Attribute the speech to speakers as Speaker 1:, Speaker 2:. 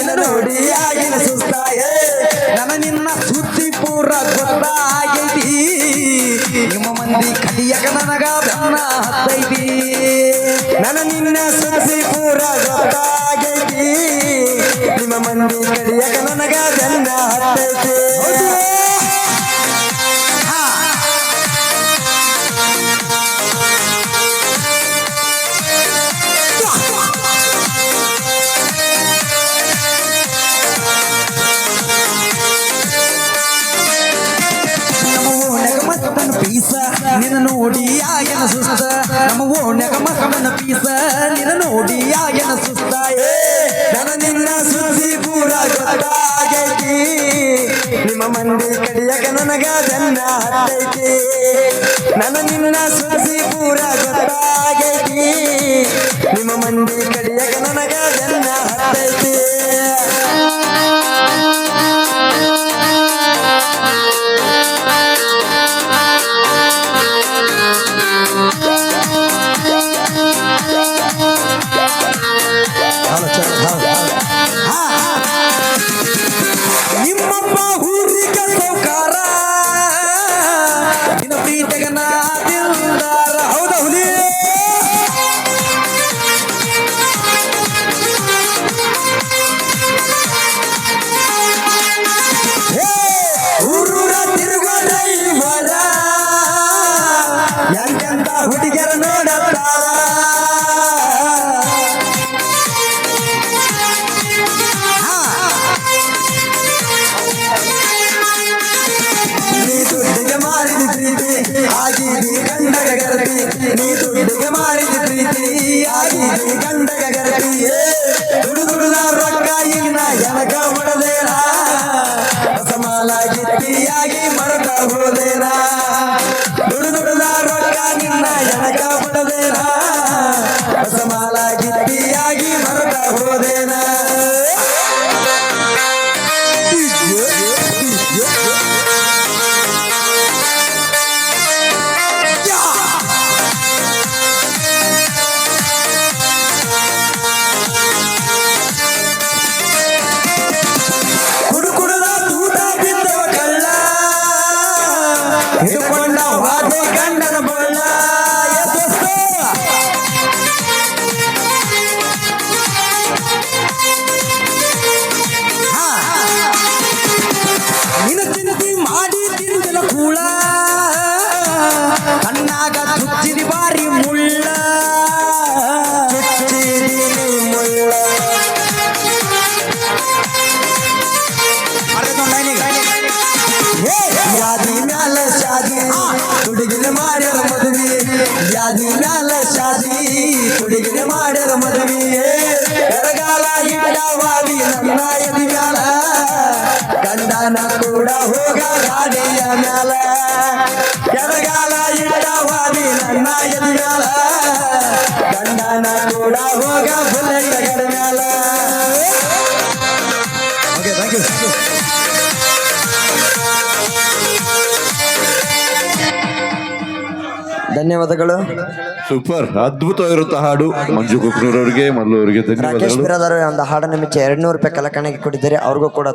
Speaker 1: ನಿನ್ನ ನೋಡಿ ಆಗಿನ ಸುಸ್ತಾಯ ನನ್ನ ನಿನ್ನ ಸುದ್ದಿ ಪೂರ ಗೊತ್ತಾಗೈತಿ ನಿಮ್ಮ ಮಂದಿ ಕಲಿಯಕ ನನಗ ಬೆನ್ನ ಹತ್ತೈತಿ ನನ್ನ ನಿನ್ನ ಸುದ್ದಿ ಪೂರ ಗೊತ್ತಾಗೈತಿ ನಿಮ್ಮ ಮಂದಿ ಕಲಿಯಕ ನನಗ ಬೆನ್ನ ಹತ್ತೈತಿ ಪೀಸ ನಿನ್ನ ನೋಡಿ ಆಗಿನ ಸುಸ್ತ ನಮ್ಮ ಓಣ್ಯಾಗ ಮಕ್ಕಳನ್ನ ಪೀಸ ನಿನ್ನ ನೋಡಿ ಆಗಿನ ಸುಸ್ತ ನನ್ನ ನಿನ್ನ ಸುದ್ದಿ ಪೂರ ಗೊತ್ತಾಗೈತಿ ನಿಮ್ಮ ಮಂದಿ ಕಡಿಯಾಗ ನನಗ ಬೆನ್ನ ಹತ್ತೈತಿ ನನ್ನ ನಿನ್ನ ಸುದ್ದಿ ಪೂರ ಗೊತ್ತಾಗೈತಿ ನಿಮ್ಮ ಮಂದಿ ಕಡಿಯಾಗ ನನಗ ಬೆನ್ನ ಹತ್ತೈತಿ ನಿಮ್ಮಪ್ಪ ಊರಿಗ ಸೌಕಾರ ನಿನ್ನ ಪ್ರೀತಿಗ ನಾ ದಿಲ್ದಾರ ಹೌದ ಹುಲಿ ಊರೂರ ತಿರುಗೋ ದೈವರ ಎಂತೆಂತ ಹುಡುಗಿಯರ ನೋಡತ್ತಾರ ಆಗಿದಿ ಗಂಡಗ ಗರತಿ ನೀ ದುಡ್ಡಿಗೆ ಮಾಡಿದ ಪ್ರೀತಿ ಆಗಿದಿ ಗಂಡಗ ಗರತಿ ದುಡುದುಡುದ ರೊಕ್ಕ ಇನ್ನ ಎನಕ ಹೊಡೆದೇನ ಸಮಾಲ ಗಿಟ್ಟಿಯಾಗಿ ಮರಕ ಹೋದೇನ ದುಡುದುಡುದ ರೊಕ್ಕ ನಿನ್ನ ಎನಕ ಹೊಡೆದೇನ ಸಮಾಲ ಗಿಟ್ಟಿಯಾಗಿ ಮರಕ ಹೋದೇನ ಹಿಡ್ಕೊಂಡ ವಾದೆ ಗಂಡನ ಬಳ್ಳ ನಿನ್ನ ಚಿಂತಿ ಮಾಡಿ ತಿಂದಿನ ಕೂಳ ಕಣ್ಣಾಗ ಚುಚ್ಚಿದಿ ಬಾರಿ ಮುಳ್ಳ ಮುಳ್ಳ ಯಾದಿ ಮ್ಯಾಲ ಶಾದಿ ಹುಡುಗಿನ ಮಾಡ್ಯಾರ ಮದುವೆ ಯಾದಿ ಮ್ಯಾಲ ಶಾದಿ ಹುಡುಗಿನ ಮಾಡ್ಯಾರ ಮದುವೆ ಎಡಗಾಲ ಹಿಡವಾದಿ ನನ್ನ ಎದಿ ಮ್ಯಾಲ ಗಂಡನ ಕೂಡ ಹೋಗ ಗಾಡಿಯ ಮ್ಯಾಲ ಎಡಗಾಲ ಹಿಡವಾದಿ ನನ್ನ ಎದಿ ಮ್ಯಾಲ ಗಂಡನ ಕೂಡ ಹೋಗ ಬುಲೆಟ್ ಗಡ ಮ್ಯಾಲ ಓಕೆ ಥ್ಯಾಂಕ್ ಯು ಧನ್ಯವಾದಗಳು
Speaker 2: ಸೂಪರ್ ಅದ್ಭುತವಾಗಿರುತ್ತ ಹಾಡು ಮಂಜು ಕುಕ್ನೂರ್ ಅವರಿಗೆ ಮೊದಲು ಅವರಿಗೆ ಧನ್ಯವಾದಗಳು
Speaker 1: ರಾಕೇಶ್ ಬಿರಾದರ್ ಒಂದು ಹಾಡನ್ನು ಮೆಚ್ಚಿ 200 ರೂಪಾಯಿ ಕಲಕಣಿಗೆ ಕೊಟ್ಟಿದ್ದಾರೆ ಅವ್ರಿಗೂ ಕೂಡ